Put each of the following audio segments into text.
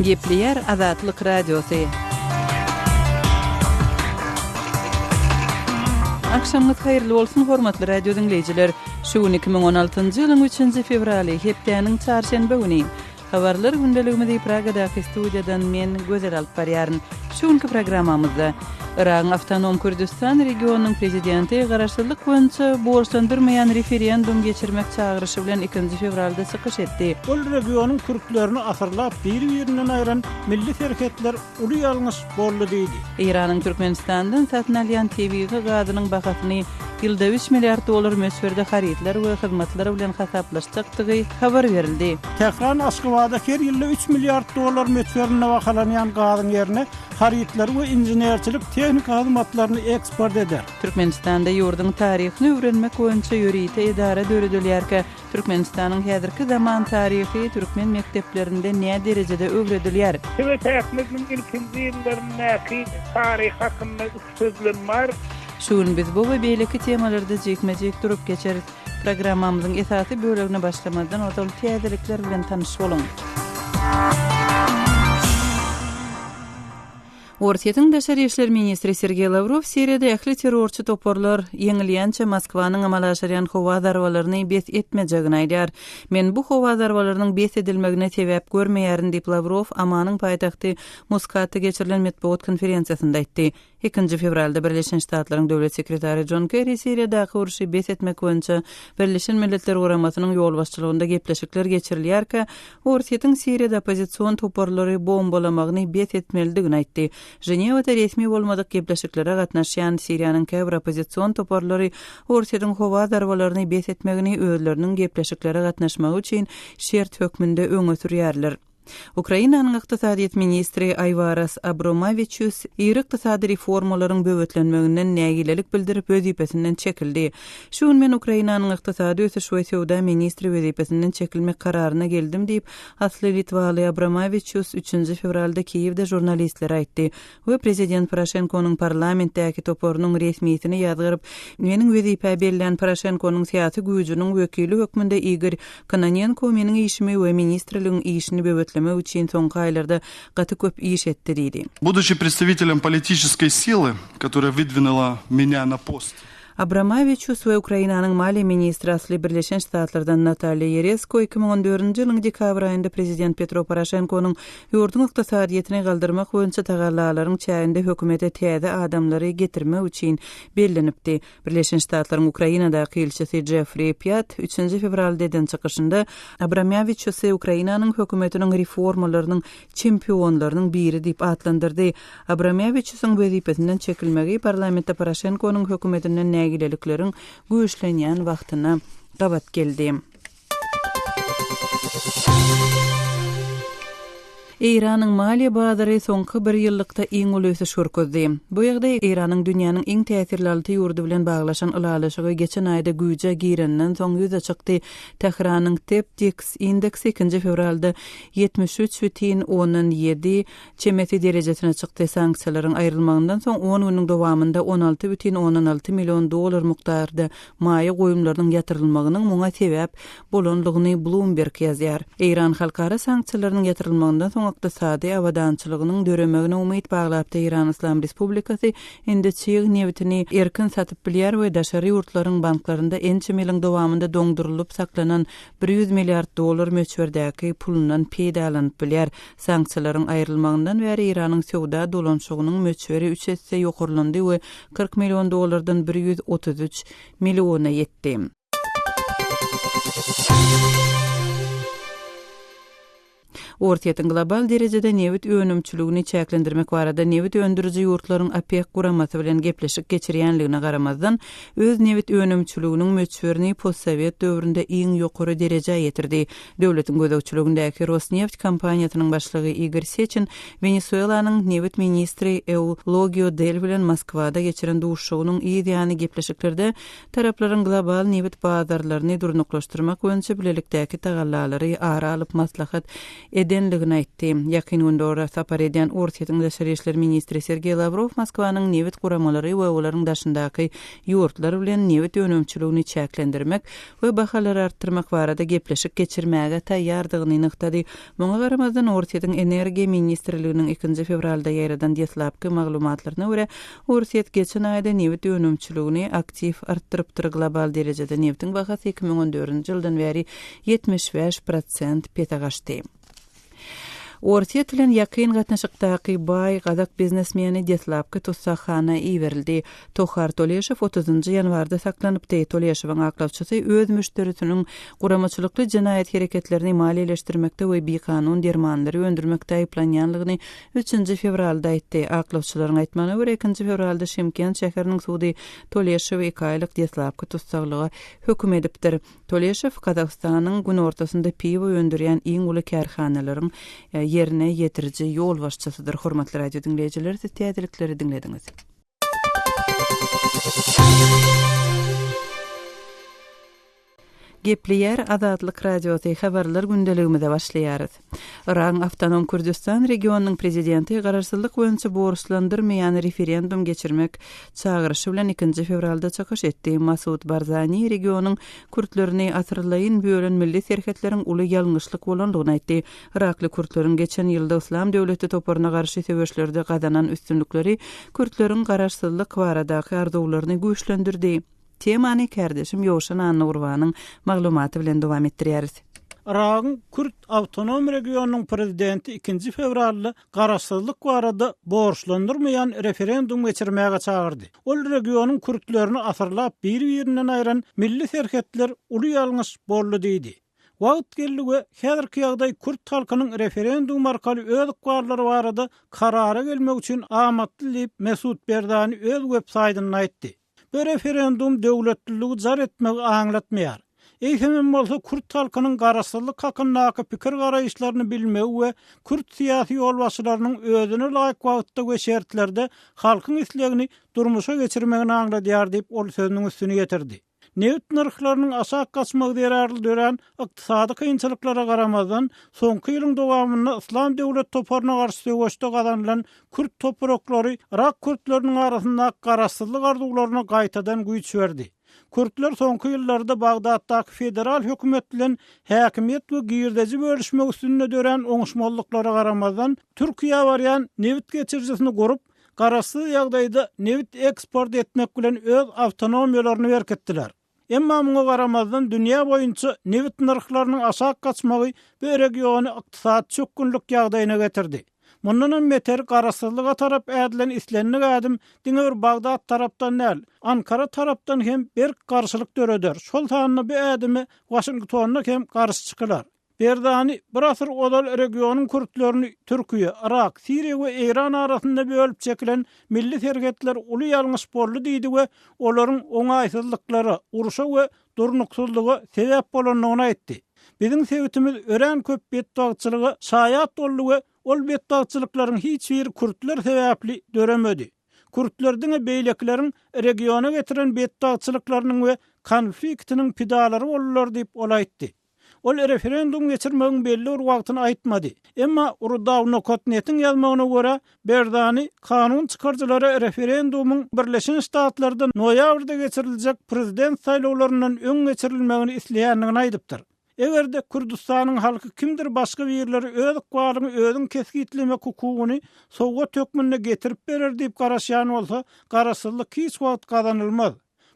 Gepleyer Azatlyk Radiosu. Akşamınız hayırlı olsun hormatly radio dinleyijiler. Şu 2016-njy ýylyň 3-nji fevraly hepdeniň çarşembe güni. Habarlar gündeligimizi Pragadaky studiýadan men Gözel alyp barýaryn. Şuňky programmamyzda Iran Awtonom Kürdistan regionunyň prezidenti garaşdyrlyk boýunça borçlandyrmaýan referendum geçirmek çağrışı bilen 2 fevralda çykyş etdi. Bol regionuň türklerini asyrlap bir-birinden aýran milli hereketler uly ýalňyş boldy diýdi. Iranyň Türkmenistandan satyn alýan TV-ge gazynyň bakatyny ýylda 3 milliard dolar möswerde haritler we hyzmatlar bilen hasaplaşjakdygy habar berildi. Tehran Aşgabatda her ýylda 3 milliard dolar möswerdine bakalanýan gazyň ýerine haritler we inženerçilik tehnik hyzmatlaryny eksport eder. Türkmenistanda ýurduň taryhyny öwrenmek boýunça ýörite idara döredilýärkä, Türkmenistanyň häzirki zaman taryhy türkmen mekteplerinde näme derejede öwredilýär? Täkmekden ilkinji ýyllaryndaky taryh hakynda sözlem bar. Şuň biz bu we beýleki temalarda jekmejek durup geçerik. Programmamyzyň esasy bölegine başlamadan otol täzelikler bilen tanyş boluň. Ortiýetiň Daşary işler ministri Sergey Lavrov Siriýada ähli terrorçy toporlar ýeňilýänçe Moskwanyň amala aşyrýan howa zarwalaryny bes etmejegini aýdýar. Men bu howa zarwalarynyň bes edilmegine sebäp görmeýärin diýip Lavrov Amanyň paýtagty Moskatda geçirilen medeniýet konferensiýasynda aýtdy. 2 fevralda Birleşen Ştatlaryň döwlet sekretary John Kerry Siriýadaky uruşy bes etmek boýunça Birleşen Milletler Guramasynyň ýolbaşçylygynda gepleşikler geçirilýärkä, Ortiýetiň Siriýada opozisiýon toporlary bombalamagyny bes etmelidigini aýtdy. Ženewada resmi bolmadyk gepleşiklere gatnaşýan Siriýanyň käbir opozisiýon toporlary Ortiýetiň howa zarwalaryny bes etmegini özleriniň gepleşiklere gatnaşmagy üçin şert hökmünde öňe sürýärler. Ukrainanyň ykdysadyýet ministri Ayvaras Abromovičius ýyry ykdysady reformalaryň böwetlenmeginden nägilelik bildirip wezipesinden çekildi. Şuň men Ukrainanyň ykdysady ösüş we sowda ministri wezipesinden çekilmek kararyna geldim diýip asly Litwaly Abromovičius 3 fevralda Kiýewde jurnalistlere aýtdy. We prezident Poroshenkonyň parlamentdäki toporunyň resmiýetini ýazgyryp, meniň wezipä berilen Poroshenkonyň syýasy güýjüniň wekili hökmünde Igor Kononenko meniň işimi we ministrliginiň işini böwetlenmek учень соңғы айларда гаты көп иш этти диýdi. Будучи представителем политической силы, которая выдвинула меня на пост, Abromovičius we Ukrainanyň maliýa ministri asly Birleşen Ştatlardan Natalya Yeresko 2014-nji ýylyň dekabr aýynda prezident Petro Poroshenkonyň ýurduň ykdysadyýetini galdyrmak boýunça tagallalaryň çäginde hökümete täze adamlary getirmek üçin bellenipdi. Birleşen Ştatlaryň Ukrainadaky elçisi Jeffrey Piat 3 fevralda eden çykyşynda Abromovičius Ukrainanyň hökümetiniň reformalarynyň çempionlarynyň biri diýip atlandyrdy. Abromovičiusyň wezipesinden çekilmegi parlamentde Poroshenkonyň hökümetinden nägileliklerin güýçlenýän wagtyna gabat geldi. Iranyň maliýe bazary soňky 1 ýyllykda iň uly ösüş görkezdi. Bu ýagdaý Iranyň dünýäniň iň täsirli ýurdu bilen baglaşan ulalaşygy geçen aýda güýje girenden soň ýüze çykdy. Tehranyň TEPDEX indeksi 2 fevralda 73,17 çemeti derejesine çykdy. Sanksiýalaryň aýrylmagyndan soň 10 güniň dowamında 16,16 million dolar mukdarda maýa goýumlarynyň ýatyrylmagynyň muňa sebäp bolanlygyny Bloomberg ýazýar. Iran halkara sanksiýalarynyň ýatyrylmagyndan soň ykdysady awadançylygynyň döremegine umyt baglapdy. Iran Islam Respublikasy indi çyg newtini erkin satyp bilýär we daşary ýurtlaryň banklarynda ençe ýylyň dowamında doňdurylyp saklanan 100 milliard dolar möçberdäki pulundan peýdalanyp bilýär. Sanksiýalaryň aýrylmagyndan bäri Iranyň sowda dolanşygynyň möçberi 3 esse ýokurlandy we 40 million dolardan 133 milliona ýetdi. Ortiýetiň global derejede newit önümçiligini çäklendirmek barada newit öndürüji ýurtlaryň OPEC guramasy bilen gepleşik geçirýänligine garamazdan öz newit önümçiliginiň möçberini postsovet döwründe iň ýokary dereje ýetirdi. Döwletiň gözegçiligindäki Rosneft kompaniýasynyň başlygy Igor Sechin Venezuelanyň newit ministri Eulogio Del bilen Moskwada geçiren duşugynyň ýa-da gepleşiklerde taraplaryň global newit bazarlaryny durnuklaşdyrmak boýunça bilelikdäki tagallalary ara alyp maslahat edenligini aýtdy. Ýakyn gündora sapar eden Ortiýetiň Daşary işler ministri Sergey Lavrov Moskwanyň newit guramalary we olaryň daşyndaky ýurtlar bilen newit önümçiligini çäklendirmek we bahalary artdyrmak barada gepleşik geçirmäge taýýardygyny ýygnady. Muňa garamazdan Ortiýetiň Energiýa ministrliginiň 2 fevralda ýaradan detlapky maglumatlaryna görä Ortiýet geçen aýda newit önümçiligini aktiv artdyrypdyr. Global derejede newitiň bahasy 2014-nji ýyldan beri 75% petagaşdy. Ortiýet bilen ýakyn gatnaşykdaky baý gadak biznesmeni detlapky tutsakhana iýerildi. Tohar Toleşew 30-njy ýanwarda saklanypdy. Toleşewiň aklawçysy öz müşterisiniň guramaçylykly jinaýat hereketlerini maliýeleşdirmekde we bikanun dermanlary öndürmekde aýplanýanlygyny 3 fevralda aýtdy. Aklawçylaryň aýtmanyna görä 2 fevralda Şymkent şäheriniň sudy Toleşew 2 aýlyk detlapky tutsaklyga höküm edipdir. Toleşew Kazakstanyň gün ortasynda piwo öndürýän iň uly karhanalaryň yerine yetirci yol başçısıdır. Hormatly radio dinleyijiler, siz täzelikleri dinlediňiz. Gepleyer Azatlyk radiosy habarlar gündeligimizde başlaýarys. Iran Awtonom Kürdistan regionunyň prezidenti garaşsyzlyk boýunça borçlandyrmaýan referendum geçirmek çağırışı bilen 2 fevralda çykyş etdi. Masud Barzani regionunyň Kürtlerini asyrlaýyn bölen milli serketleriň uly ýalňyşlyk bolandygyny aýtdy. Irakly Kürtleriň geçen ýylda Islam döwleti toparyna garşy söwüşlerde gadanan üstünlikleri Kürtleriň garaşsyzlyk baradaky arzuwlaryny güýçlendirdi. Temany kardeşim Ýowşan Anurwanyň maglumaty bilen dowam etdirýäris. Irak'ın Kürt Awtonom Regionunyň prezidenti 2 fevralda garaşsyzlyk barada borçlandyrmayan referendum geçirmäge çağırdy. Ol regionuň Kürtlerini asyrlap bir-birinden aýran milli serketler uly ýalňyş boldy diýdi. Wagt geldi we häzirki ýagdaý Kürt halkynyň referendum arkaly öz ykbarlary barada karara gelmek üçin amatly diýip Mesut Berdani öz websaýtyna aýtdy. Bu referendum döwletliligi jar etmek aňlatmaýar. Eýsem bolsa Kürt halkynyň garaşsyzlyk hakyndaky pikir garaýyşlaryny bilmegi we Kürt syýasy ýolbaşçylarynyň özüne laýyk wagtda we şertlerde halkyň islegini durmuşa geçirmegini aňladýar diýip ol sözüniň üstüne getirdi. Newit narhlarynyň aşak gaçmagy derarly dören ykdysady kynçylyklara garamazdan soňky ýylyň dowamynda Islam döwlet toparyna garşy söwüşde gazanylan Kürt topraklary Irak Kürtleriniň arasynda garaşsyzlyk arzuwlaryna gaýtadan güýç berdi. Kürtler soňky ýyllarda Bagdatdaky federal hökümet bilen häkimiýet we giýirdeji bölüşmek üstünde dören oňuşmallyklara garamazdan Türkiýe barýan newit geçirjisini gorup garaşsyz ýagdaýda newit eksport etmek bilen öz awtonomiýalaryny berketdiler. Emma muňa garamazdan dünýä boýunça newit narhlarynyň aşak gaçmagy bu regiony ykdysady çökünlük ýagdaýyna getirdi. Mundan beter garaşsyzlyga tarap ädilen islenlik adam diňe Bagdad tarapdan näl, Ankara tarapdan hem bir garşylyk döreder. Şol tanyny bu adamy Washingtonna hem garşy çykylar. Berdani bir asır odal regionuň Kürtlerini Türkiýe, Irak, Siriýa we Eýran arasynda bölüp çekilen milli serketler uly ýalňyş boldy diýdi we olaryň oňaýsyzlyklary, uruşa we durnuksuzlygy sebäp bolanlygyny aýtdy. Biziň sebäpimiz ören köp betdagçylygy şaýat boldy we ol betdagçylyklaryň hiç bir Kürtler sebäpli döremedi. Kürtlerdiň beýlekleriň regiona getiren betdagçylyklarynyň we konfliktiniň pidalary bolýar diýip ol aýtdy. Ol referendum geçirmegiň belli bir wagtyny aýtmady. Emma Urdaw Nokotnetiň ýazmagyna görä, Berdani kanun çykarjylary referendumyň Birleşen Ştatlarda noýabrda geçiriljek prezident saýlawlaryndan öň geçirilmegini isleýänligini aýdypdyr. Egerde Kürdistanyň halky kimdir başga bir ýerlere öz ykbalyny özüň kesgitlemek hukugyny sowga tökmünde getirip berer diýip garaşýan bolsa, garaşsyzlyk hiç wagt kazanylmaz.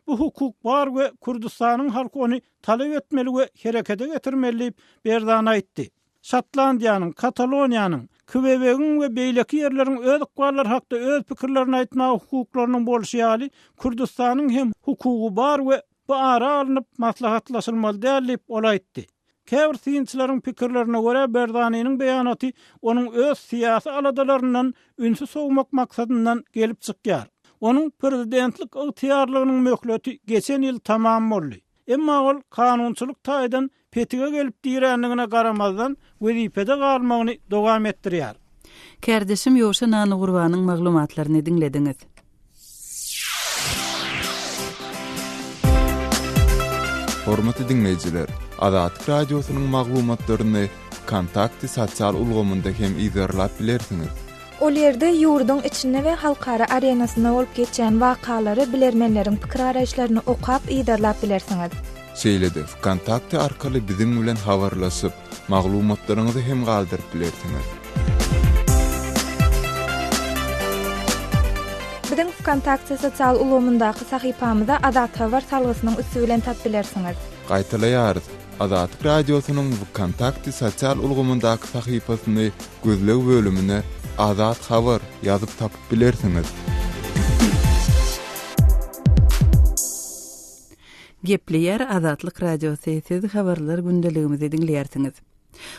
Bu hukuk bar we Kürdistanyň halky ony talep etmeli we herekete getirmeli diýip Berdani aýtdy. Şotlandiýanyň, Kataloniýanyň, Quebeciň we beýleki ýerleriň öz ykbarlary hakda öz pikirlerini aýtma hukuklarynyň bolşýaly Kürdistanyň hem hukugy bar we bu ara alınıp maslahatlaşylmaly däl diýip ol aýtdy. Käbir synçylaryň pikirlerine görä Berdaniň beýanaty onuň öz syýasy aladalaryndan ünsü sowmak maksadyndan gelip çykýar. Onuň prezidentlik ygtyýarlygynyň möhleti geçen ýyl tamam boldy. Emma ol kanunçylyk taýdan petige gelip diýrenligine garamazdan wezipede galmagyny dowam etdirýär. Kardeşim Ýowşan Anurwanyň maglumatlaryny dinlediňiz. Hormatly dinleyijiler, Azatlyk radiosynyň maglumatlaryny Kontakty sosial ulgamynda hem izlerlap bilersiňiz. Ol ýerde ýurdun içine we halkara arenasyna bolup geçen wakalary bilermenleriň pikir araýşlaryny okap izlerlap bilersiňiz. Şeýlede Kontakty arkaly biziň bilen habarlaşyp, maglumatlaryňyzy hem galdyryp bilersiňiz. Biziň Kontakty sosial ulgamyndaky sahypamyzda Azat Habar salgysynyň üstü bilen tap bilersiňiz. Gaýtalaýarys. Azat radiosynyň Kontakty sosial ulgamyndaky sahypasyny gözleg bölümine Azat Habar ýazyp tapyp bilersiňiz. Gepleýär Azatlyk radiosy siz habarlar gündeligimizi dinleýärsiňiz.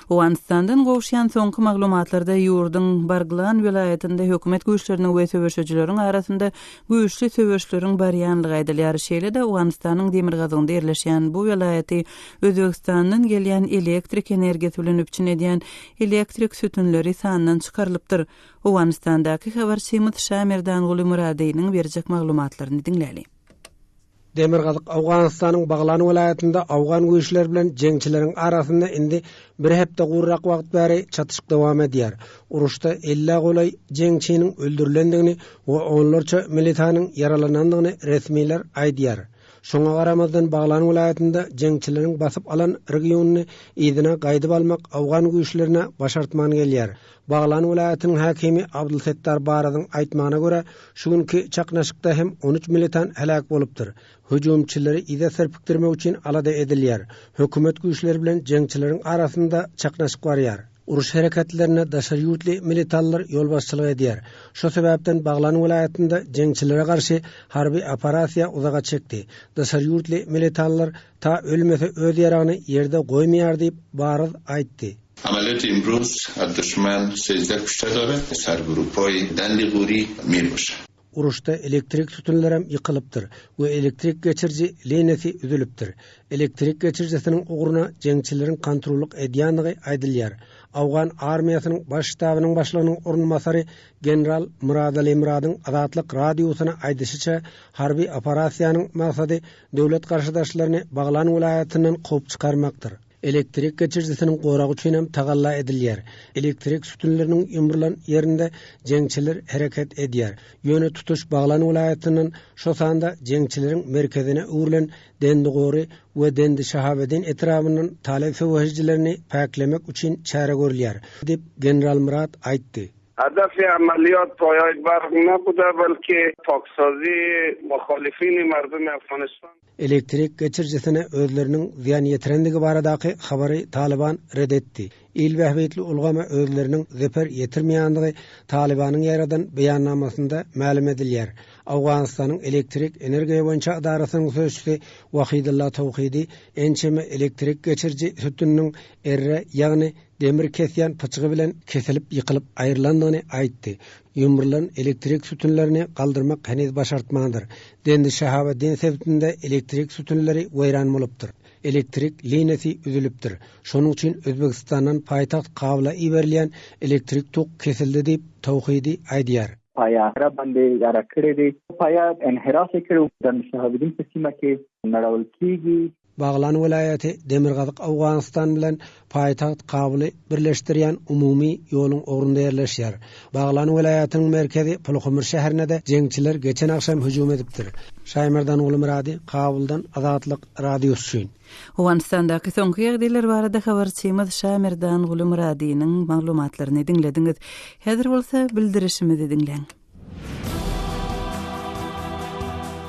Owanistandan gowşýan soňky maglumatlarda ýurdun Barglan vilayetinde hökümet güýçleriniň we söwüşçileriň arasynda güýçli söwüşleriň barýanlygy aýdylýar. Şeýle-de Owanistannyň Demirgazynda ýerleşýän bu vilayaty Özbegistanyň gelýän elektrik energiýasy bilen üpçün edýän elektrik sütünleri sanynyň çykarylypdyr. Owanistandaky habarçymyz Şamerdan Gulumuradynyň berjek maglumatlaryny dinläli. Demirgazyk Awganystanyň Baglan vilayatynda Awgan güýçleri bilen jeňçileriň arasynda indi bir hepde gurrak wagt bäri çatyşyk dowam edýär. Uruşda 50 golay jeňçiniň öldürilendigini we onlarça militanyň yaralanandygyny resmiler aýdýar. Şoňa garamazdan Baglan vilayatynda jeňçileriň basyp alan regionuny ýygyna gaýdyp almak Awgan güýçlerine başartman gelýär. Baglan vilayatynyň hakimi Abdulsettar Barazyň aýtmagyna görä, şu günki çaknaşykda hem 13 militan helak bolupdyr. Hüjümçileri ýa serpikdirmek üçin alada edilýär. Hökümet güýçleri bilen jeňçileriň arasynda çaknaşyk barýar. Uruş harekatlarına daşar ýurtly militanlar ýol başçylyk edýär. Şo sebäpden Baglan vilayatynda jeňçilere garşy harby operasiýa uzaga çekdi. Daşar ýurtly militanlar ta ölmese öz ýaragyny ýerde goýmaýar diýip Baraz aýtdy. عملیات امروز دشمن 13 کشته داره سرگروپای دندیغوری میر باشه. Uruşda elektrik sütünlerem yıkılıptır ve elektrik geçirci linesi üzülüptür. Elektrik geçircisinin uğruna jeňçilerin kontrolluk edýänligi aýdylýar. Awgan armiýasynyň baş ştabynyň başlygynyň ornmasary general Murad Ali Muradyň Azatlyk radiosyna aýdyşyça harby operasiýanyň maksady döwlet garşydaşlaryny Baglan vilayatynyň gowy çykarmakdyr. Elektrik geçircisinin goragy üçin hem tagalla edilýär. Elektrik sütünleriniň ýumrulan ýerinde jeňçiler hereket edýär. Ýöne tutuş Baglan vilayatynyň şo sanda jeňçileriň merkezine öwrilen Dendigory we Dendi Şahabedin etrafynyň talep söwüşçilerini paklemek üçin çare görülýär, dip general Murad aýtdy. هدف عملیات پایه‌ای برق نبوده بلکه پاکسازی مخالفین مردم افغانستان. Elektrik geçircisine özlerinin ziyan yetirendigi baradaky habary Taliban redetdi. İl behbetli ulgama özlerinin zeper yetirmeýändigi Talibanyň ýaradan beýannamasynda ma'lum edilýär. Awganystanyň elektrik energiýa boýunça adarasynyň sözçüsi Wahidullah Tawhidi ençeme elektrik geçirji sütüniniň erre ýagny demir kesýän pyçygy bilen kesilip ýykylyp aýrylandygyny aýtdy. Ýumrulan elektrik sütünlerini galdyrmak heniz başartmandyr. Dendi Şahabedin sebitinde elektrik sütünleri weýran bolupdyr. Elektrik linesi üzülüpdir. Şonuň üçin Özbegistandan paýtaxt Kabula iberilýän elektrik tok kesildi diýip Tawhidi aýdýar. Paya bande yara kredi paya enhiras ekru dan Şahabedin sesimaki narawul kigi Baglan vilayaty Demirgazyk Awganystan bilen paýtaxt Kabuly birleşdirýän umumy ýoluň orunda ýerleşýär. Baglan vilayatynyň merkezi Pulhumur şäherinde jeňçiler geçen akşam hüjüm edipdir. Şaýmerdan Gulumurady, Kabuldan Azatlyk radiosy. Owanistandaky soňky ýagdaýlar barada habarçymyz Şaýmerdan Gulumuradynyň maglumatlaryny dinlediňiz. Häzir bolsa bildirişimizi dinleň.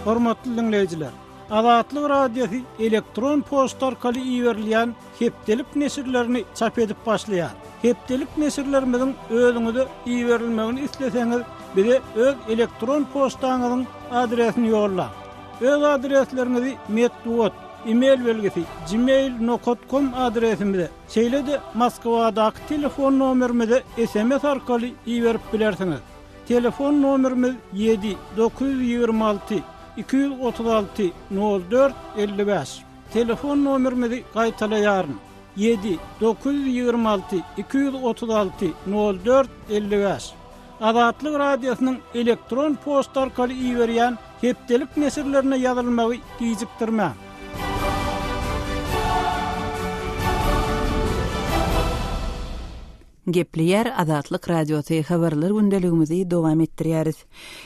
Hormatly dinleýijiler, Azatlyk radiosi elektron posta arkaly iýerilýän hepdelik nesirlerini çap edip başlaýar. Hepdelik nesirlerimiziň özüňize iýerilmegini isleseňiz, bize öz elektron postaňyzyň adresini ýolla. Öz adreslerinizi metduat, e-mail belgisi gmail.com adresimize, şeýle-de Moskwadaky telefon nomerimize SMS arkaly iýerip bilersiňiz. Telefon nomerimiz 7-926 236 04 55. Telefon nomerimizi gaýtalaýaryn. 7-926 236 04 55. Azatlyk radiosynyň elektron posta arkaly iýerýän hepdelik nesirlerine ýazylmagy gijikdirmä. 1 Gepleyer Azatlyk Radiosu habarlar gündeligimizi dowam etdirýäris.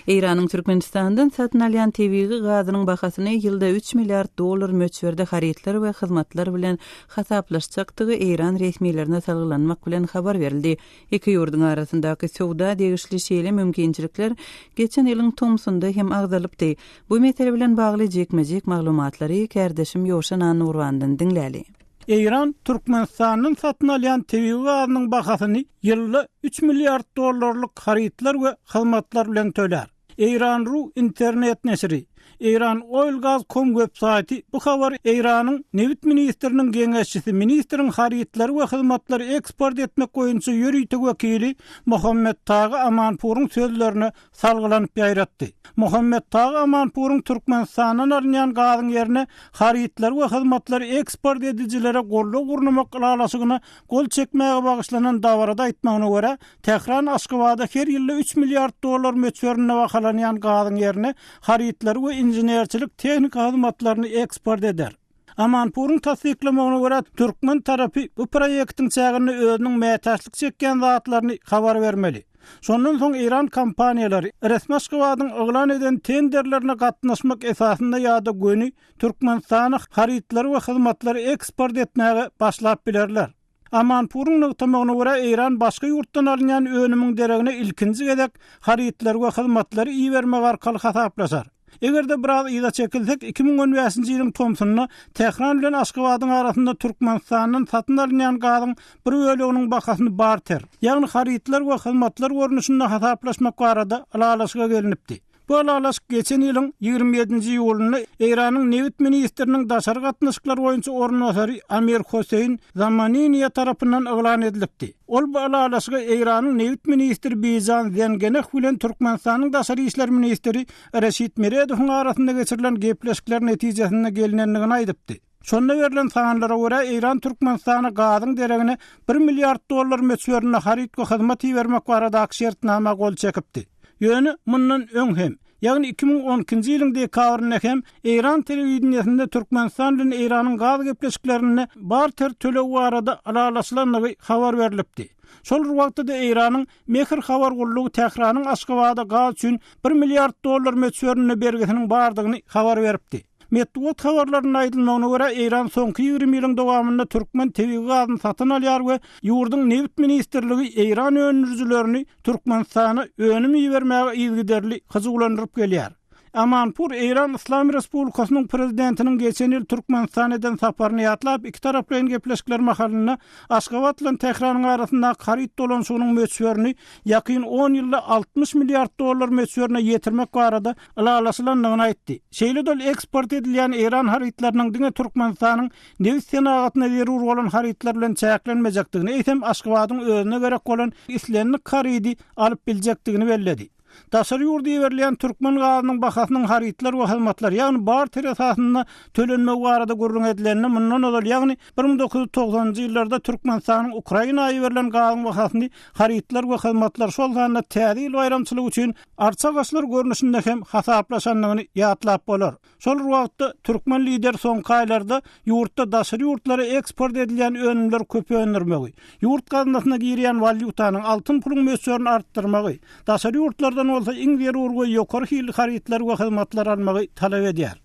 Iranyň Türkmenistandan satyn alýan TV-gi gazynyň bahasyny ýylda 3 milliard dollar möçberde haritler we hyzmatlar bilen hasaplaşjakdygy Iran resmiýetlerine salgylanmak bilen habar berildi. Iki ýurduň arasyndaky sowda degişli şeýle mümkinçilikler geçen ýylyň tomsunda hem agdalypdy. Bu mesele bilen bagly jekmejek maglumatlary kärdeşim Ýoşan Anurwandan dinläli. İran Türkmenistan'ın satın alyan TV gazynyň bahasyny ýylda 3 milliard dollarlyk haritler we hyzmatlar bilen töler. İran.ru internet nesri İran Oil Gaz.com websaýty bu habar İranyň Newit ministriniň geňeşçisi ministriň haritleri we hyzmatlary eksport etmek goýunça ýöriýtek wekili Muhammed Tagy Amanpur'un sözlerini salgylanyp ýaýratdy. Muhammed Tagy Amanpur'un Türkmenistanyň alýan gazyň ýerine haritler we hyzmatlary eksport edijilere golluk gurnamak ýalysygyna gol çekmäge bagyşlanan dawarda aýtmagyna görä, Tehran Aşgabatda her ýyly 3 milliard dollar möçberine bahalanýan gazyň ýerine haritler we injenerçilik tehnik hyzmatlaryny eksport eder. Amanpur'un tasdiklamagyna görä Türkmen tarapy bu proýektiň çägini özüniň mätäçlik çekken zatlaryny habar bermeli. Şondan soň İran kompaniýalary resmi Aşgabatyň oglan eden tenderlerine gatnaşmak esasynda ýa-da göni Türkmenistana haritlary we hyzmatlary eksport etmäge başlap bilerler. Amanpur'un nöktamagyna görä İran başga ýurtdan alýan önümiň deregine ilkinji gedek haritler we hyzmatlary iýermek arkaly hasaplaşar. Egerde biraz ýyla çekilsek 2015-nji ýylyň tomsunyna Tehran bilen Aşgabatyň arasynda Türkmenistanyň satyn alýan gazyň bir böleginiň bahasyny barter, ýagny haritler we hyzmatlar görnüşinde hasaplaşmak barada alalaşyga gelinipdi. Bu alalaşyk geçen ýylyň 27-nji ýylyna Iranyň Newit ministriniň daşary gatnaşyklar boýunça ornwasary Amir Hosein Zamaniniýa tarapyndan eglan edilipdi. Ol bu alalaşyga Iranyň Newit ministri Bizan Zengeneh bilen Türkmenistanyň daşary işler ministri Reşit Meredowyň arasynda geçirilen gepleşikler netijesinde gelinendigini aýdypdy. Şonda berilen sanlara görä İran Türkmenistana gazyň deregine 1 milliard dollar möçberine harit we hyzmat bermek barada şertnama gol çekipdi. Ýöne mundan öňhem, ýagny 2012-nji ýylyň dekabrynda hem İran telewizionyasynda Türkmenistan bilen Iranyň gaz gepleşiklerini barter tölew barada alalaşylandygy habar berilipdi. Şol wagtda Iranyň Mehir habar gullugy Tehranyň Aşgabatda gaz üçin 1 milliard dollar möçberine bergisiniň bardygyny habar beripdi. Metbuat habarlaryna aýdylmagyna görä İran soňky 20 ýylyň dowamında Türkmen TV gazyny satyn alýar we ýurduň Newit ministrligi İran öňürjilerini Türkmenistana önüm ýermäge ýygyderli hyzuglandyryp gelýär. Amanpur İran İslami Respublikasynyň prezidentiniň geçen ýyl Türkmenistanyň saparyny ýatlap iki tarap bilen gepleşikler mahalyna Aşgabat bilen Tehranyň arasynda harit dolanşygynyň möçberini ýakyn 10 ýylda 60 milliard dollar möçberine ýetirmek barada alalaşylandygyny aýtdy. Şeýle eksport edilýän İran haritlarynyň diňe Türkmenistanyň Newit senagatyna berýär bolan haritler bilen çäklenmejekdigini eýsem Aşgabatyň özüne gerek bolan islenlik haridi alyp biljekdigini bellädi. Daşary ýurda berilýän Türkmen gazynyň bahasynyň haritler we hyzmatlar ýagny barter esasynda tölenmek barada gurrun edilenini mundan ol ýagny 1990-njy ýyllarda Türkmenistanyň Ukrainaýa berilen gazyň bahasyny haritler we hyzmatlar şol zanda täze bayramçylyk üçin arça gaşlar görnüşinde hem hasaplaşanlygyny ýatlap bolar. Şol wagtda Türkmen lider soňky aýlarda ýurtda daşary ýurtlary eksport edilýän önümler köpeýändirmegi, ýurt gazynasyna girýän valyutanyň altyn puluň möçberini artdyrmagy, daşary ýurtlardan olsa iňdir urgu ýokary hil haritler we hyzmatlar almagy talap edýär.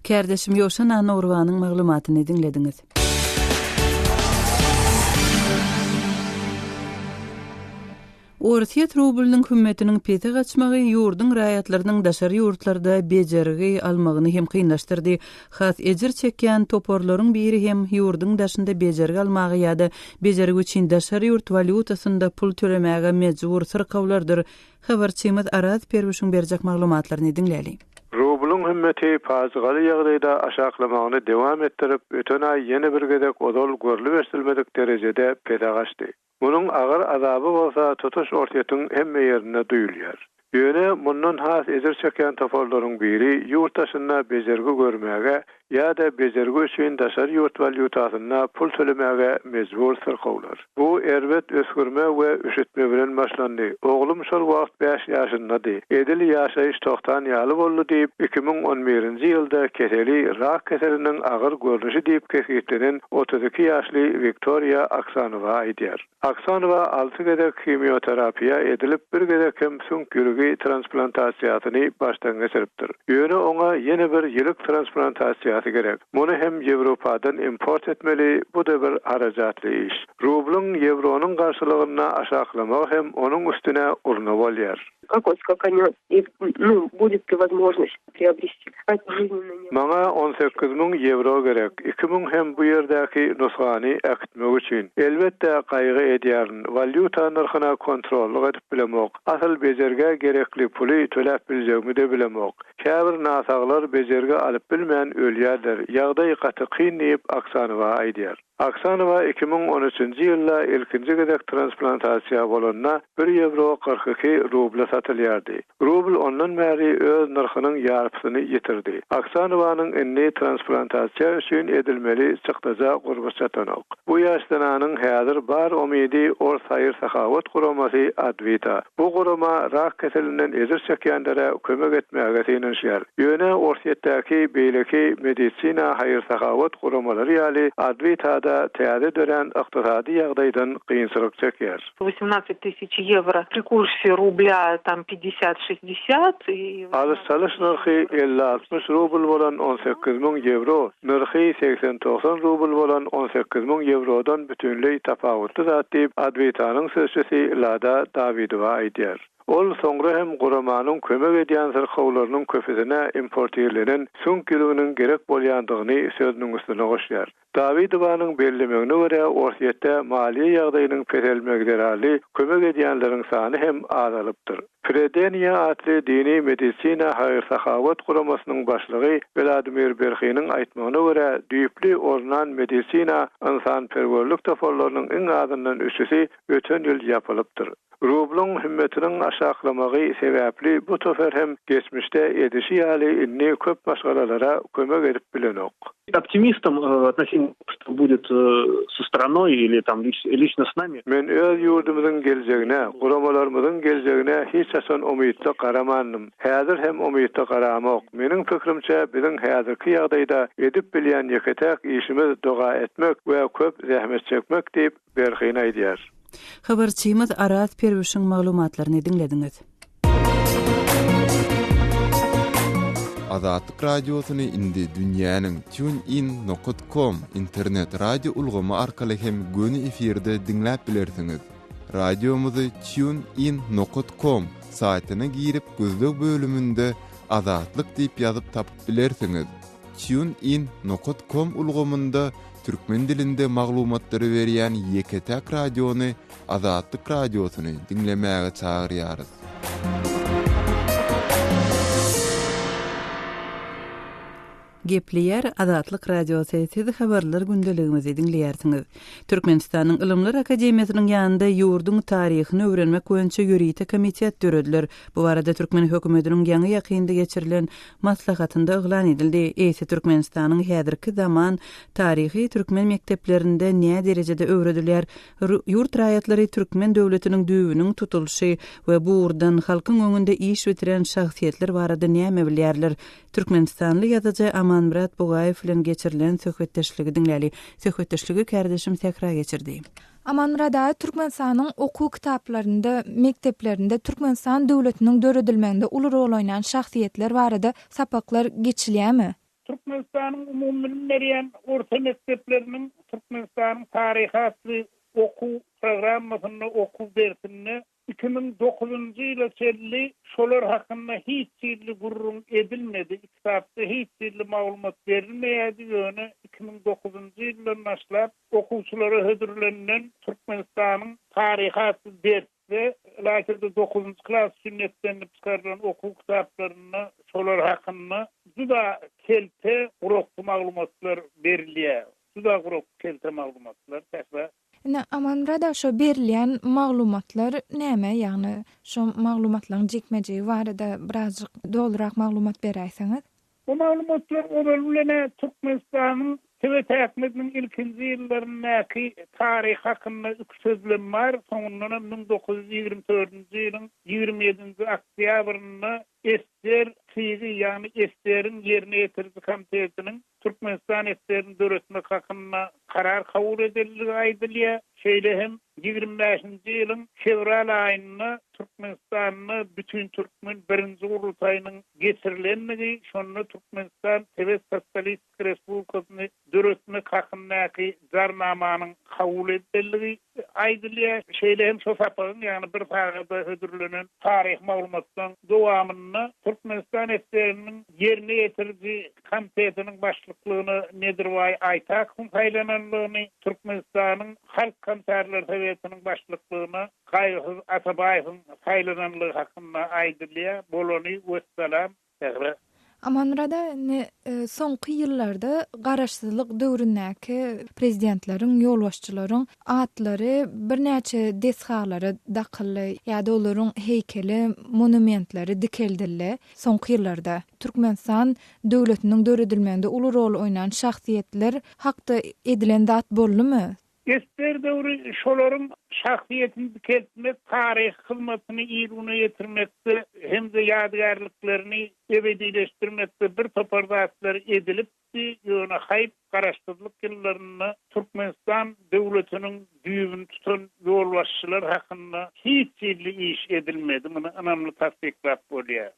Kärdeşim Ýoşan Anurwanyň maglumatyny dinlediňiz. Ortiýet rublynyň hümmetiniň pete gaçmagy ýurduň raýatlarynyň daşary ýurtlarda bejerigi almagyny hem kynlaşdyrdy. Has ejir çekýän toporlaryň biri hem ýurduň daşynda bejerigi almagy ýa-da bejerigi üçin daşary ýurt valyutasynda pul tölemäge mejbur syrkawlardyr. Habarçymyz Araz Perwişiň berjek maglumatlaryny dinläli. Rublyň hümmeti pazygaly ýagdaýda aşaklamagyny dowam etdirip, öten aý ýene bir gedek odol görülip bersilmedik derejede pete gaçdy. Bunun agar azabı bolsa tutuş ortiýetyň hemme ýerine duýulýar. Ýöne mundan has ejir çekýän toporlaryň biri ýurt daşynda bejergi görmäge ýa-da bezergi üçin daşary ýurt valyutasyna pul tölemäge mejbur sırkawlar. Bu erbet ösgürme we üşetme bilen başlandy. Oglum şol wagt 5 ýaşyndady. Edil ýaşaýyş toktan ýaly boldy diýip 2011-nji ýylda keseli rak keseliniň agyr görnüşi diýip kesgitlenen 32 ýaşly Viktoria Aksanowa aýdýar. Aksanowa 6 gedek kimioterapiýa edilip bir gedek hem süňk ýüregi transplantasiýasyny başdan geçiripdir. Ýöne oňa ýene bir ýylyk transplantasiýasy gerek. Muny hem Ýewropadan import etmeli, bu da bir harajatly iş. Rublyň ýewronyň garşylygyna aşaklamak hem onuň üstüne urna bolýar. Как они, будет ли возможность приобрести жизненно. Maňa 18.000 euro gerek. 2.000 hem bu ýerdäki nusgany äkitmek üçin. Elbetde gaýgy edýäryn valyuta narhyna kontrol edip bilemek. Asal bezerge gerekli puly töläp biljegmi de bilemek. Käbir nasaglar bezerge alyp bilmän ölýärler. Ýagdaý gaty kyn diýip Aksanowa aýdýar. Aksanowa 2013-nji ýylda ilkinji gedek transplantasiýa bolanyna 1 euro 42 rubla satylýardy. Rubl ondan bäri öz narhynyň ýarpysyny ýitirdi. Aksanowanyň inni transplantasiýa üçin edilmeli çykdaja gurby satanok. Bu ýaşdananyň häzir bar umydy or saýyr sahawat guramasy Advita. Bu gurama rak keselinden ezir çekýänlere kömek etmäge teňişýär. Ýöne orsiýetdäki beýleki medisina haýyr sahawat guramalary ýaly Advitada täze dören ykdysady ýagdaýdan kynçylyk çekýär. 18.000 евро при курсе рубля там 50-60 Alış çalış narhy 50-60 rubl bolan 18.000 euro, narhy 80-90 rubl bolan 18.000 eurodan bütünlüği tapawutly zat diýip Advitanyň sözçüsi Lada Davidowa aýdýar. Ol soňra hem guramanyň kömek edýän sırkawlarynyň köpesine importýerlenen süňk ýürüginiň gerek bolýandygyny sözüniň üstüne goşýar. Davidowanyň bellemegine görä orsiýetde maliýe ýagdaýynyň peselmegleri kömek edýänleriň sany hem azalypdyr. Fredenia adly dini medisina haýyr sahawat guramasynyň başlygy Vladimir Berxiniň aýtmagyna görä düýpli ornan medisina insan perwerlik taforlarynyň iň azyndan üçüsi öten ýyl ýapylypdyr. Rublyň himmetiniň aşaklamagy sebäpli bu tofer hem geçmişde edişi ýaly inni köp başgalalara kömek edip bilenok. Оптимистом относительно что будет со страной или там лично с нами. Men öz ýurdumyzyň geljegine, guramalarymyzyň geljegine hiç haçan umytly garamannym. Häzir hem umytly garamak. Meniň pikirimçe biziň häzirki ýagdaýda edip bilýän ýeketek işimiz doga etmek we köp zähmet çekmek diýip Berxin aýdýar. Habarçymyz Arat Perwişiň maglumatlaryny dinlediňiz. Azatlyk radiosyny indi dünýäniň TuneIn.com internet radio ulgamy arkaly hem göni efirde dinläp bilersiňiz. Radiomuzy TuneIn.com saýtyna girip gözlek bölüminde Azatlyk diýip ýazyp tapyp bilersiňiz. TuneIn.com ulgamynda türkmen dilinde maglumatlary berýän Ýeketek radiony Azatlyk radiosyny dinlemäge çagyrýarys. Gepleyer Azatlyk radiosyny habarlar gündeligimizi dinleýärsiňiz. Türkmenistanyň Ilymlar Akademiýasynyň ýanynda ýurdun taryhyny öwrenmek boýunça ýürüýte komitet dörediler. Bu barada Türkmen hökümetiniň ýaňy ýakynda geçirilen maslahatynda eglan edildi. Eýse Türkmenistanyň häzirki zaman taryhy türkmen mekdeplerinde näme derejede öwrediler? Ýurt raýatlary türkmen döwletiniň düýbüniň tutulşy we bu urdan halkyň öňünde iş bitiren şahsiýetler barada näme bilýärler? Türkmenistanly ýazyjy Amanmurat Bugaýew bilen geçirilen söhbetdeşligi dinläli. Söhbetdeşligi kärdeşim tekrar geçirdi. Amanmurat Türkmenistanyň okuw kitaplarynda, mekteplerinde Türkmenistan döwletiniň döredilmeginde uly rol oýnan şahsiýetler barada sapaklar geçilýärmi? Türkmenistanyň umumy bilim berýän orta mektepleriniň Türkmenistanyň taryhy okuw programmasyny okuw dersini 2009-njy ýyla çelli şolar hakynda hiç ýyly gurrun edilmedi. Kitapda hiç ýyly maglumat berilmeýärdi. Ýöne 2009-njy ýyldan başlap okuwçylara hödürlenen Türkmenistanyň taryhy dersi laýtyrda 9-njy klass sünnetlenip çykarylan okuw kitaplaryny şolar hakynda juda kelte gurukly maglumatlar berilýär. Juda gurukly kelte maglumatlar täze. Amanmurat şo berilýän maglumatlar näme? Ýagny şo maglumatlaryň jekmejegi barada birazjyk dolurak maglumat beräýsiňiz? O maglumatlar o bölümlene Türkmenistan'ın Tebet Ahmet'in ilkinci yıllarındaki tarih hakkında üç sözlem var. Sonundan 1924 yılın 27. Oktyabr'ında Ester Fizi yani Ester'in yerine getirdiği komitetinin Türkmenistan Ester'in döretmek hakkında karar kabul edildiği aydılıyor. Hem 25. yılın fevral ayında Türkmenistan'ı bütün Türkmen birinci kurultayının getirilenmediği, şonunu Türkmenistan Tebet Sosyalistik Respublikası'nı döretmek hakkındaki zarnamanın kabul edildiği aydılıyor. Hem sosapağın yani bir tarihde ödürlenen tarih malumattan devamını Türkmenistan Ester'inin yerine getirdiği komitetinin başlıklığını Nedirvay Aytak'ın saylananlığını, Türkmenistan'ın Halk Komiserler Sovyeti'nin başlıklığını Gayrı Atabayev'in saylananlığı hakkında aydılıyor. Boloni vesselam. Amanrada soňky ýyllarda garaşsyzlyk döwründäki prezidentlaryň, ýolbaşçylaryň atlary birnäçe deshalary dakylly ýa-da olaryň heykeli, monumentleri dikeldiler. Soňky ýyllarda Türkmenistan döwletiniň döredilmeginde uly rol oynayan şahsiýetler hakda edilen zat boldymy? Ester döwrü şolaryň şahsiýetini dikeltmek, tarih hyzmatyny ýerine ýetirmekde hem-de ýadgarlyklaryny ebedileşdirmekde bir topardatlar edilipdi. Ýöne haýp garaşsyzlyk ýyllaryny Türkmenistan döwletiniň düýbüni tutan ýolbaşçylar hakynda hiç iş edilmedi. Muny önemli tasdiklap bolýar.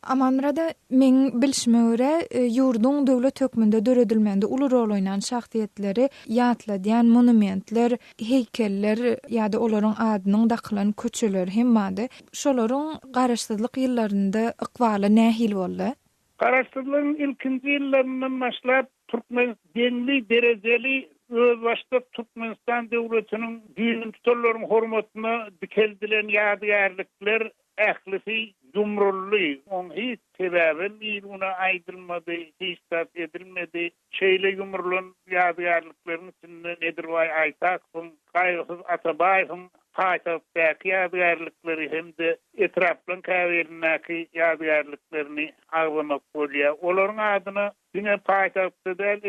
Amanrada men bilişime göre ýurdun döwlet hökmünde döredilmeginde uly rol oynayan şahsiýetleri ýatladyň monumentler, heykeller ýa-da olaryň adynyň dakylan köçeler hemmade şolaryň garaşsyzlyk ýyllarynda ykbaly nähil boldy? Garaşsyzlygyň ilkinji ýyllaryndan başlap Türkmen denli derejeli öz başda Türkmenistan döwletiniň düýbüni tutanlaryň hormatyna dikeldilen ýadgarlyklar ählisi dumrully, on hiç sebäbi ýerine aýdylmady, hiç tat edilmedi. Şeýle ýumrulan ýadgarlyklaryň içinde Nedirvay Aytak'ın, Gayrı Atabayev'in paýtagtdaky ýadgarlyklary hem-de etraplan käwelindäki ýadgarlyklaryny aglamak bolýar. Olaryň adyny diňe paýtagtda däl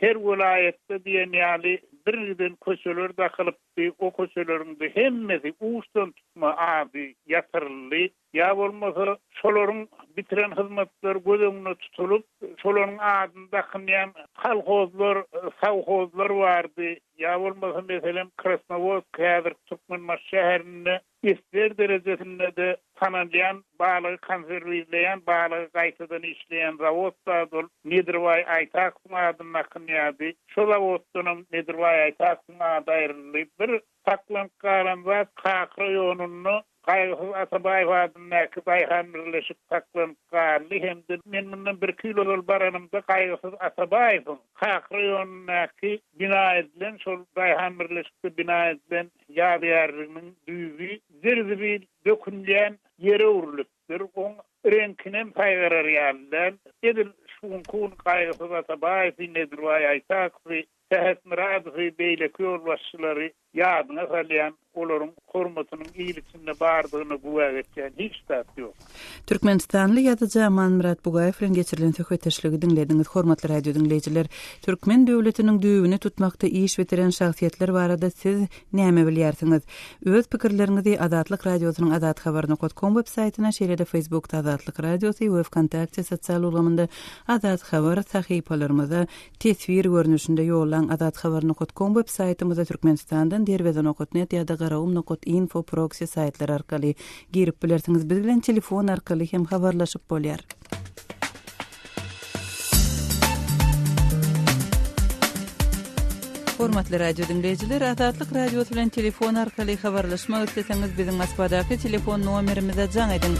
her vilayetde diýen ýaly birden köçeler dakylypdy. O köçeleriňde hemmesi uçdan tutma ady ýatyrly. Ya bolmasa şolaryň bitiren hyzmatlar gözüňe tutulup, şolaryň adyny dakynýan kolhozlar, sowhozlar bardy. Ya bolmasa meselem Krasnovodsk häzir Türkmenbaş şäherinde Ester derejesinde de tananýan, balygy konserwleýän, balygy gaýtadan işleýän zawodlar Nedirvay Aytak'ın adyny nakynýardy. Şo zawoddan Nedirvay Aytak'ın ady aýrylyp bir saklanıp galan zat Kakra ýonuny Gayrı Atabayev adyndaky Bayhan birleşik saklanıp galy hem-de men mundan 1 kilolol baranymda Gayrı Atabayewiň Kakra ýonuny bina edilen şol Bayhan birleşikde bina edilen ýadgarlygynyň düýbi zirzibil dökünýän ýere urulypdyr. Oň renkinem paýgarar ýalylar. Edil şunkun Gayrı Atabayew Nedirvay Aytak we Sehet Muradowy beýleki ýolbaşçylary ýadyna salýan olaryň hormatynyň iýlikçinde bardygyny güwäk etýän hiç zat ýok. Türkmenistanly ýazyjy Aman Murat Bugaýew bilen geçirilen söhbetdeşligi dinlediňiz. Hormatly radio dinleýijiler, Türkmen döwletiniň düýbüni tutmakda iş bitiren şahsiýetler barada siz näme bilýärsiňiz? Öz pikirleriňizi Azatlyk radiosynyň azathabar.com web saýtyna şeýle-de Facebookda Azatlyk radiosy we WhatsApp sosial ugamynda Azat Habar sahypalarymyza tesvir görnüşinde ýollaň azathabar.com web saýtymyza Türkmenistandan derwezan.net ýa-da garawum.info proxy saýtlar arkaly girip bilersiňiz. Biz bilen telefon arkaly hem habarlaşyp bolýar. Hormatly radio dinleyijiler, Azatlyk radiosy bilen telefon arkaly habarlaşmak isteseňiz biziň Moskvadaky telefon nomerimize jaň edin.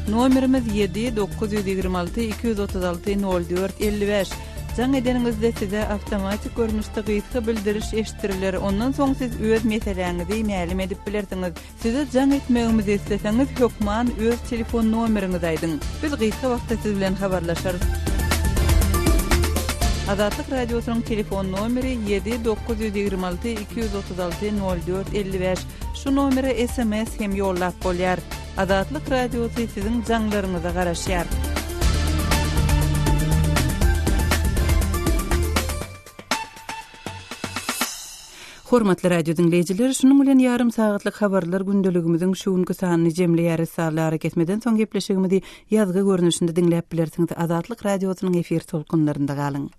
Nomerimiz 7-926-236-04-55. Jaň edeningizde size awtomatik görnüşde gyýtgy bildiriş eşitdiriler. Ondan soň siz öz meseleňizi mälim edip bilersiňiz. Size jaň etmegimizi isteseňiz hökman öz telefon nomeriňizi aýdyň. Biz gyýtgy wagtda siz bilen habarlaşarys. Azatlyk radiosynyň telefon nomeri 7-926-236-04-55. Şu nomere SMS hem ýollap bolýar. Azatlyk radiosy siziň jaňlaryňyza garaşýar. Hormatly radio dinleyijiler, şunun bilen yarım saatlyk habarlar gündeligimiziň şuňky sanyny jemleýär saglary ketmeden soň gepleşigimizi ýazgy görnüşinde dinläp bilersiňiz. Azatlyk radiosynyň efir tolkunlarynda galyň.